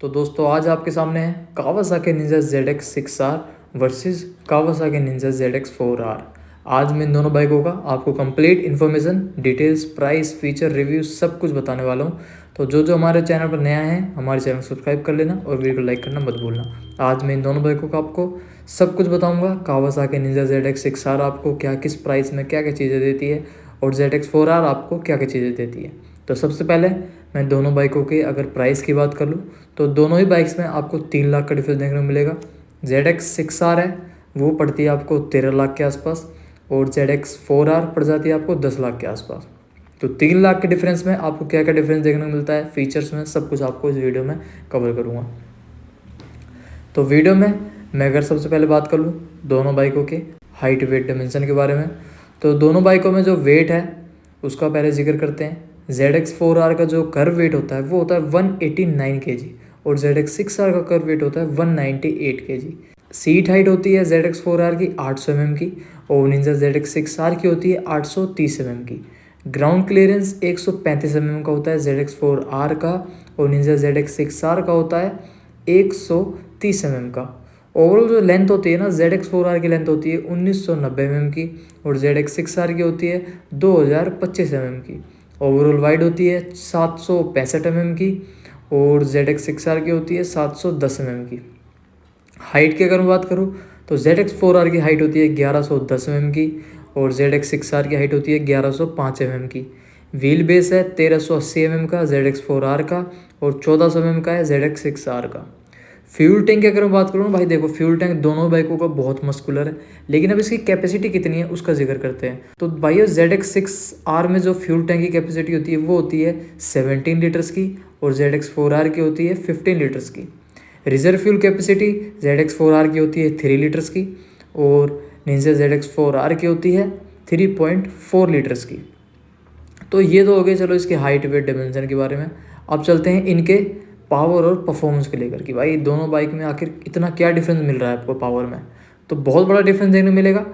तो दोस्तों आज आपके सामने है Kawasaki Ninja ZX6R versus Kawasaki Ninja ZX4R। आज मैं इन दोनों बाइकों का आपको complete information, details, price, feature, review सब कुछ बताने वाला हूँ। तो जो हमारे चैनल पर नया है हमारे चैनल को सब्सक्राइब कर लेना और वीडियो को लाइक करना मत भूलना। आज मैं इन दोनों बाइकों का आपको सब कुछ बताऊँगा। कावासाकी निंजा ZX6R आपको क्या किस प्राइस में क्या क्या चीज़ें देती है और ZX4R आपको क्या क्या चीज़ें देती है। तो सबसे पहले मैं दोनों बाइकों के अगर प्राइस की बात कर लूँ तो दोनों ही बाइक्स में आपको 3 लाख का डिफरेंस देखने को मिलेगा। ZX6R है वो पड़ती है आपको 13 लाख के आसपास और ZX4R पड़ जाती है आपको 10 लाख के आसपास। तो 3 लाख के डिफरेंस में आपको क्या क्या डिफरेंस देखने को मिलता है, फीचर्स में सब कुछ आपको इस वीडियो में कवर करूँगा। तो वीडियो में मैं अगर सबसे पहले बात कर लूँ दोनों बाइकों के हाइट वेट डायमेंशन के बारे में, तो दोनों बाइकों में जो वेट है उसका पहले जिक्र करते हैं। ZX4R का जो कर्व वेट होता है वो होता है 189 kg और ZX6R का कर्व वेट होता है 198 kg। सीट हाइट होती है ZX4R की 800 mm की और निंजा ZX6R की होती है 830 mm की। ग्राउंड क्लियरेंस 135 mm का होता है ZX4R का और निंजा ZX6R का होता है 130 mm का। ओवरऑल जो लेंथ होती है ना ZX4R की लेंथ होती है 1990 mm की और ZX6R की होती है 2025 mm की। ओवरऑल वाइड होती है 765 mm की और ZX6R की होती है 710 mm की। हाइट की अगर मैं बात करूँ तो ZX4R की हाइट होती है 1110 mm की और ZX6R की हाइट होती है 1105 mm की। व्हील बेस है 1380 mm का ZX4R का और 1400 mm का है ZX6R का। फ्यूल टैंक की अगर मैं बात करूँ भाई देखो फ्यूल टैंक दोनों बाइकों का बहुत मस्कुलर है, लेकिन अब इसकी कैपेसिटी कितनी है उसका जिक्र करते हैं। तो भाई ZX6R में जो फ्यूल टैंक की कैपेसिटी होती है वो होती है 17 लीटर्स की और ZX4R की होती है 15 लीटर्स की। रिजर्व फ्यूल कैपेसिटी ZX4R की होती है 3 लीटर्स की और निंजा ZX4R की होती है 3.4 लीटर्स की। तो ये तो हो गए चलो इसके हाइट वेट डायमेंशन के बारे में। अब चलते हैं इनके पावर और परफॉर्मेंस को लेकर कि भाई दोनों बाइक में आखिर इतना क्या डिफरेंस मिल रहा है आपको पावर में। तो बहुत बड़ा डिफरेंस देखने मिलेगा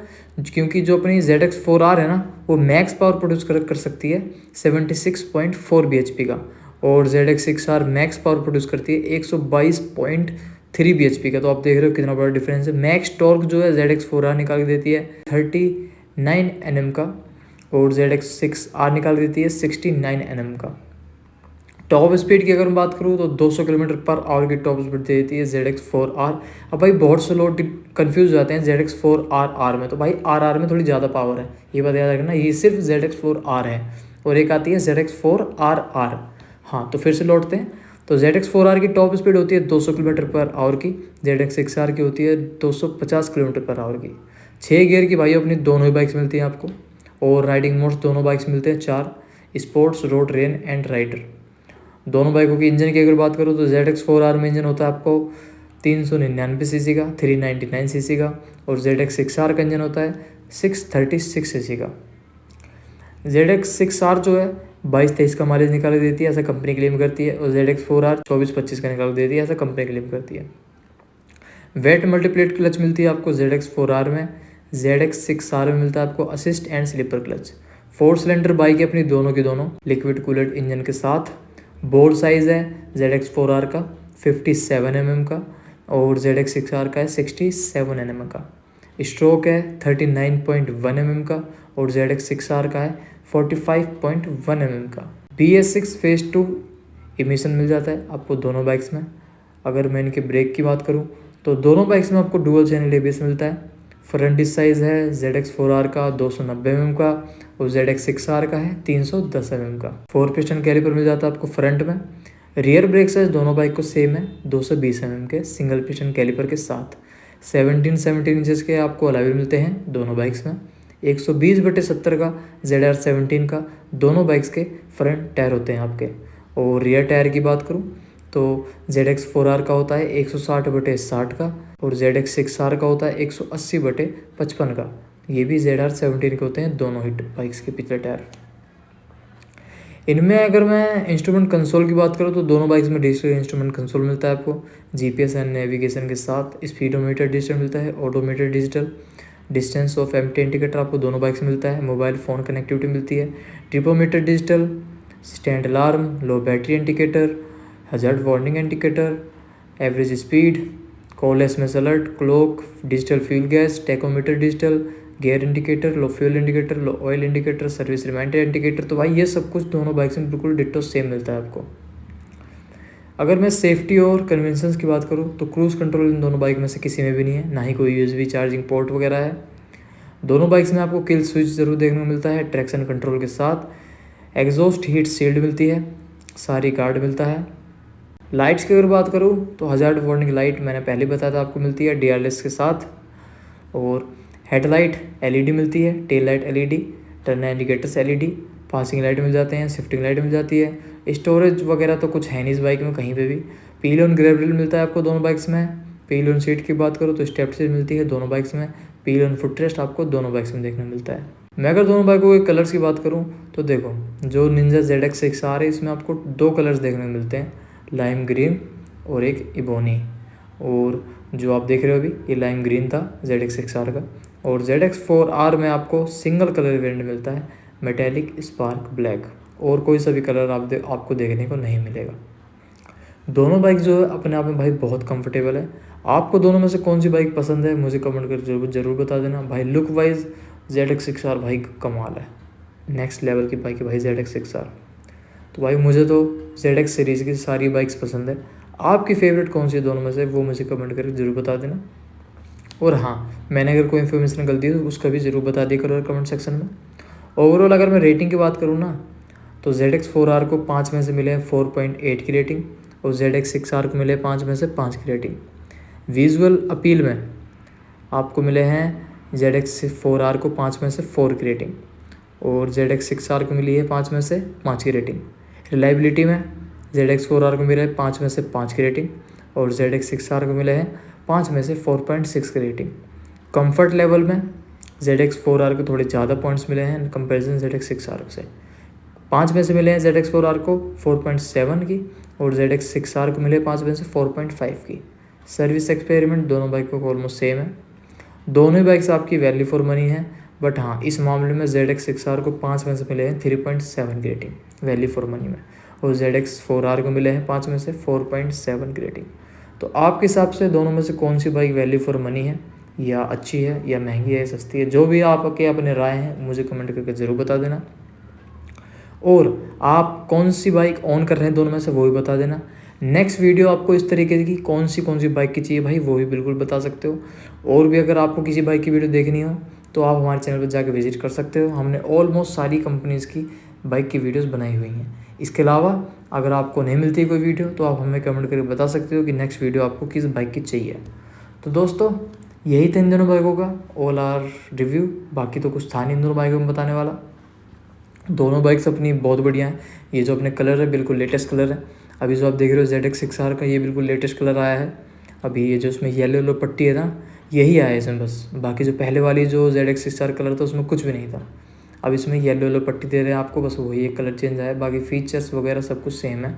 क्योंकि जो अपनी ZX4R है ना वो मैक्स पावर प्रोड्यूस कर सकती है 76.4 bhp का और ZX6R मैक्स पावर प्रोड्यूस करती है 122.3 bhp का। तो आप देख रहे हो कितना बड़ा डिफरेंस है। मैक्स टॉर्क जो है ZX4R निकाल के देती है 39 Nm का और ZX6R निकाल देती है 69 Nm का। टॉप स्पीड की अगर मैं बात करूँ तो 200 किलोमीटर पर आवर की टॉप स्पीड देती है ZX4R। अब भाई बहुत से लोग कंफ्यूज हो जाते हैं ZX4R में, तो भाई RR में थोड़ी ज़्यादा पावर है, ये बात याद रखना। ये सिर्फ ZX4R है और एक आती है ZX4RR। हाँ तो फिर से लौटते हैं। तो ZX4R की टॉप स्पीड होती है 200 किलोमीटर पर आवर की, ZX6R की होती है 250 किलोमीटर पर आवर की। 6 गियर की भाई अपनी दोनों ही बाइक्स मिलती हैं आपको और राइडिंग मोड्स दोनों बाइक्स मिलते हैं 4, sports, road, rain and rider. दोनों बाइकों की इंजन की अगर बात करूँ तो ZX4R में इंजन होता है आपको 399 सीसी का 399 सीसी का और ZX6R का इंजन होता है 636 सीसी का। ZX6R जो है 22-23 का माइलेज निकाल देती है ऐसा कंपनी क्लेम करती है और ZX4R 24-25 का निकाल देती है ऐसा कंपनी क्लेम करती है। वेट मल्टीप्लेट क्लच मिलती है आपको ZX4R में, ZX6R में मिलता है आपको assist and slipper clutch. 4 cylinder bike है अपनी दोनों की दोनों लिक्विड कूलेड इंजन के साथ। बोर्ड साइज़ है ZX4R का 57 mm का और ZX6R का है 67 mm का। स्ट्रोक है 39.1 mm का और ZX6R का है 45.1 mm का। BS6 फेज 2 इमिशन मिल जाता है आपको दोनों बाइक्स में। अगर मैं इनके ब्रेक की बात करूं तो दोनों बाइक्स में आपको डुअल चैनल ABS मिलता है। फ्रंट डिस्क साइज़ है ZX4R का 290 mm का और ZX6R का है 310 mm का। 4 पिस्टन कैलिपर मिल जाता है आपको फ्रंट में। रियर ब्रेक साइज दोनों बाइक को सेम है 220 mm के सिंगल पिस्टन कैलिपर के साथ। 17 इंचेस के आपको अलॉय मिलते हैं दोनों बाइक्स में। 120/70 का ZR17 का दोनों बाइक्स के फ्रंट टायर होते हैं आपके। और रियर टायर की बात करूँ तो ZX4R का होता है 160/60 का और ZX6R का होता है 180/55 का। ये भी ZR17 के होते हैं दोनों ही बाइक्स के पिछले टायर। इनमें अगर मैं इंस्ट्रूमेंट कंसोल की बात करूँ तो दोनों बाइक्स में डिजिटल इंस्ट्रूमेंट कंसोल मिलता है आपको GPS एंड नेविगेशन के साथ। स्पीडोमीटर डिजिटल मिलता है, odometer digital, distance of empty indicator आपको दोनों बाइक्स में मिलता है। मोबाइल फ़ोन कनेक्टिविटी मिलती है, tripmeter digital, stand alarm, low battery indicator, hazard warning indicator, average speed, call SMS alert, clock, digital fuel gas, tachometer digital, gear indicator, low fuel indicator, low oil indicator, service reminder indicator. तो भाई ये सब कुछ दोनों bikes में बिल्कुल ditto same मिलता है आपको। अगर मैं सेफ्टी और कन्वेंशंस की बात करूँ तो क्रूज़ कंट्रोल इन दोनों बाइक में से किसी में भी नहीं है, ना ही कोई यूएसबी चार्जिंग पोर्ट वगैरह है। दोनों बाइक्स में आपको किल स्विच ज़रूर देखने को मिलता है ट्रैक्शन कंट्रोल के साथ। एग्जॉस्ट हीट शील्ड मिलती है, सारी गार्ड मिलता है। लाइट्स की अगर बात करूँ तो हजार्ड वार्निंग लाइट मैंने पहले बताया था आपको मिलती है डीआरएलएस के साथ। और हेडलाइट एलईडी मिलती है, tail light LED, turn indicators LED, passing light मिल जाते हैं, शिफ्टिंग लाइट मिल जाती है। स्टोरेज वगैरह तो कुछ है नहीं इस बाइक में कहीं पे भी। पिलियन ग्रैब रेल मिलता है आपको दोनों बाइक्स में। पिलियन सीट की बात करूँ तो स्टेप सीट मिलती है दोनों बाइक्स में। पिलियन फुटरेस्ट आपको दोनों बाइक्स में देखने मिलता है। मैं अगर दोनों बाइकों के कलर्स की बात करूँ तो देखो, जो निंजा ZX6R है इसमें आपको 2 कलर्स देखने को मिलते हैं, लाइम ग्रीन और एक इबोनी। और जो आप देख रहे हो अभी ये लाइम ग्रीन था ZX6R का। और ZX4R में आपको सिंगल कलर वेरिएंट मिलता है, मेटेलिक स्पार्क ब्लैक। और कोई सा भी कलर आपको देखने को नहीं मिलेगा। दोनों बाइक जो है अपने आप में भाई बहुत कंफर्टेबल है। आपको दोनों में से कौन सी बाइक पसंद है मुझे कमेंट कर जरूर बता देना भाई। लुक वाइज ZX6R भाई कमाल है, नेक्स्ट लेवल की बाइक है भाई ZX6R। तो भाई मुझे तो ZX सीरीज़ की सारी बाइक्स पसंद है। आपकी फेवरेट कौन सी है दोनों में से वो मुझे कमेंट करके ज़रूर बता देना। और हाँ, मैंने अगर कोई इन्फॉर्मेशन गलती है तो उसका भी ज़रूर बता दिया करो कमेंट सेक्शन में। ओवरऑल अगर मैं रेटिंग की बात करूँ ना तो ZX4R को 5 में से मिले 4.8 की रेटिंग और ZX6R को मिले 5 में से 5 की रेटिंग। विजुअल अपील में आपको मिले हैं ZX4R को 5 में से 4 की रेटिंग और ZX6R को मिली है 5 में से 5 की रेटिंग। रिलायबिलिटी में ZX4R को मिले 5 में से 5 की रेटिंग और ZX6R को मिले हैं 5 में से 4.6 की रेटिंग। कंफर्ट लेवल में ZX4R को थोड़े ज़्यादा पॉइंट्स मिले हैं कंपेरिजन ZX6R से। 5 में से मिले हैं ZX4R को 4.7 की और ZX6R को मिले 5 में से 4.5 की। सर्विस एक्सपेरिमेंट दोनों बाइकों को ऑलमोस्ट सेम है। दोनों ही बाइक्स आपकी वैल्यू फॉर मनी है, बट हाँ इस मामले में ZX6R को 5 में से मिले हैं 3.7 की रेटिंग वैल्यू फॉर मनी में और ZX4R को मिले हैं 5 में से 4.7 की रेटिंग। तो आपके हिसाब से दोनों में से कौन सी बाइक वैल्यू फॉर मनी है, या अच्छी है या महंगी है सस्ती है, जो भी आपके अपने राय हैं मुझे कमेंट करके ज़रूर बता देना। और आप कौन सी बाइक ऑन कर रहे हैं दोनों में से वो भी बता देना। नेक्स्ट वीडियो आपको इस तरीके की कौन सी बाइक की चाहिए भाई वो भी बिल्कुल बता सकते हो। और भी अगर आपको किसी बाइक की वीडियो देखनी हो तो आप हमारे चैनल पर जाकर विजिट कर सकते हो। हमने ऑलमोस्ट सारी कंपनीज़ की बाइक की वीडियोस बनाई हुई हैं। इसके अलावा अगर आपको नहीं मिलती कोई वीडियो तो आप हमें कमेंट करके बता सकते हो कि नेक्स्ट वीडियो आपको किस बाइक की चाहिए। तो दोस्तों यही था इन दोनों बाइकों का ऑल आर रिव्यू, बाकी तो कुछ था नहीं इन दोनों बाइकों में बताने वाला। दोनों बाइक्स अपनी बहुत बढ़िया हैं। ये जो अपने कलर है बिल्कुल लेटेस्ट कलर है। अभी जो आप देख रहे हो ZX6R का ये बिल्कुल लेटेस्ट कलर आया है। अभी ये जो इसमें येलो पट्टी है ना यही आया है इसमें बस, बाकी जो पहले वाली जो ZX6R कलर था उसमें कुछ भी नहीं था। अब इसमें येलो पट्टी दे रहे हैं आपको, बस वही एक कलर चेंज आया है, बाकी फीचर्स वगैरह सब कुछ सेम है।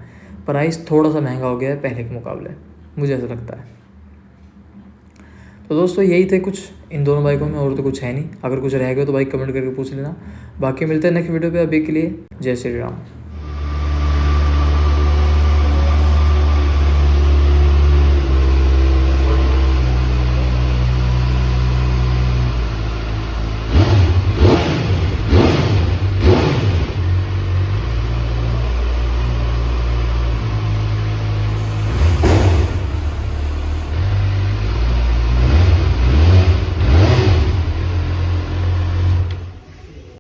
प्राइस थोड़ा सा महंगा हो गया है पहले के मुकाबले, मुझे ऐसा लगता है। तो दोस्तों यही थे कुछ इन दोनों बाइकों में, और तो कुछ है नहीं। अगर कुछ रह गया तो भाई कमेंट करके पूछ लेना। बाकी मिलते हैं नेक्स्ट वीडियो पे, अभी के लिए जय श्री राम।